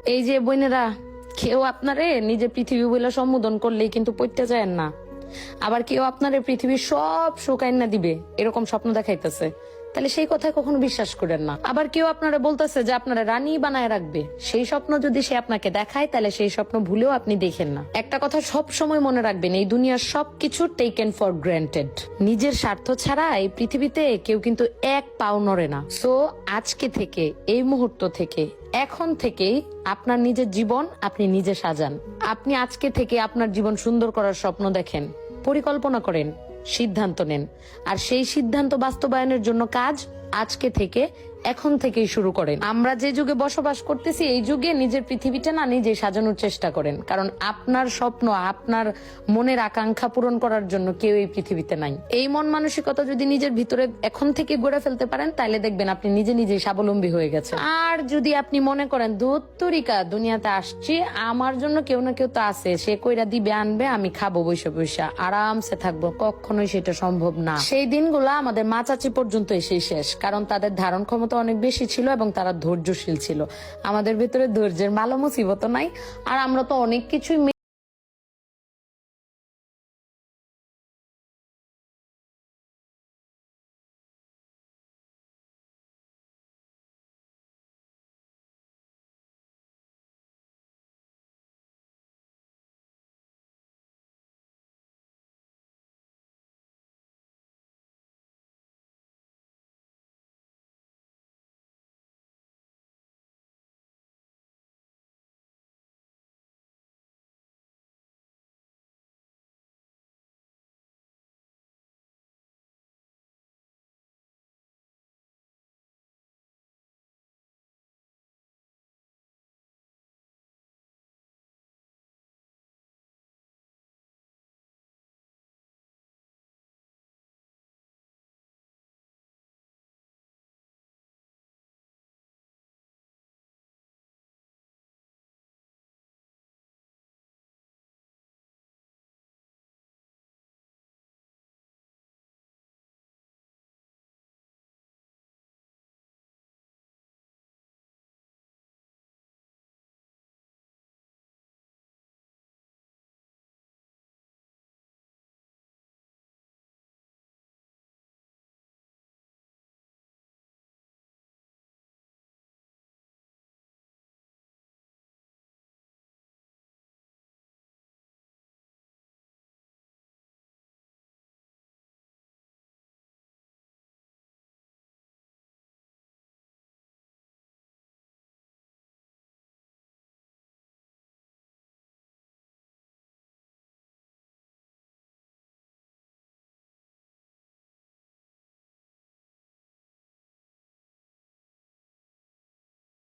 এই যে বোনেরা, কেউ আপনারে নিজে পৃথিবী বলে সম্বোধন করলেই কিন্তু পড়তে যায় না। আবার কেউ আপনারে পৃথিবীর সব শোকাইন না দিবে এরকম স্বপ্ন দেখাইতেছে, তাহলে সেই কথায় কখনো বিশ্বাস করেন না। আবার কেউ আপনারা বলতেছে যে আপনারা রানী বানায় রাখবে, সেই স্বপ্ন যদি সে আপনাকে দেখায় তাহলে সেই স্বপ্ন ভুলেও আপনি দেখেন না। একটা কথা সব সময় মনে রাখবেন, এই দুনিয়ার সবকিছু টেকেন ফর গ্রান্টেড। নিজের স্বার্থ ছাড়া এই পৃথিবীতে কেউ কিন্তু এক পাও নড়ে না। সো আজকে থেকে, এই মুহূর্ত থেকে, এখন থেকেই আপনার নিজের জীবন আপনি নিজে সাজান। আপনি আজকে থেকে আপনার জীবন সুন্দর করার স্বপ্ন দেখেন, পরিকল্পনা করেন, সিদ্ধান্ত নেন। আর সেই সিদ্ধান্ত বাস্তবায়নের জন্য কাজ আজকে থেকে, এখন থেকেই শুরু করেন। আমরা যে যুগে বসবাস করতেছি, এই যুগে নিজের পৃথিবীটা না নিজে সাজানোর চেষ্টা করেন, কারণ আপনার স্বপ্ন, আপনার মনের আকাঙ্ক্ষা পূরণ করার জন্য কেউ এই পৃথিবীতে নাই। এই মন মানসিকতা যদি নিজের ভিতরে এখন থেকে গড়ে ফেলতে পারেন, তাহলে দেখবেন আপনি নিজে নিজেই স্বাবলম্বী হয়ে গেছেন। আর যদি আপনি মনে করেন ধুত্তরিকা দুনিয়াতে আসছি, আমার জন্য কেউ না কেউ তো আছে, সে কইরা দিবে আনবে, আমি খাবো বৈশা বৈশা আরামসে থাকবো, কখনোই সেটা সম্ভব না। সেই দিনগুলা আমাদের মা চাচি পর্যন্ত এসেই শেষ, কারণ তাদের ধারণ ক্ষমতা অনেক বেশি ছিল এবং তারা ধৈর্যশীল ছিল। আমাদের ভেতরে ধৈর্যের মালো মুসিবত নাই, আর আমরা তো অনেক কিছুই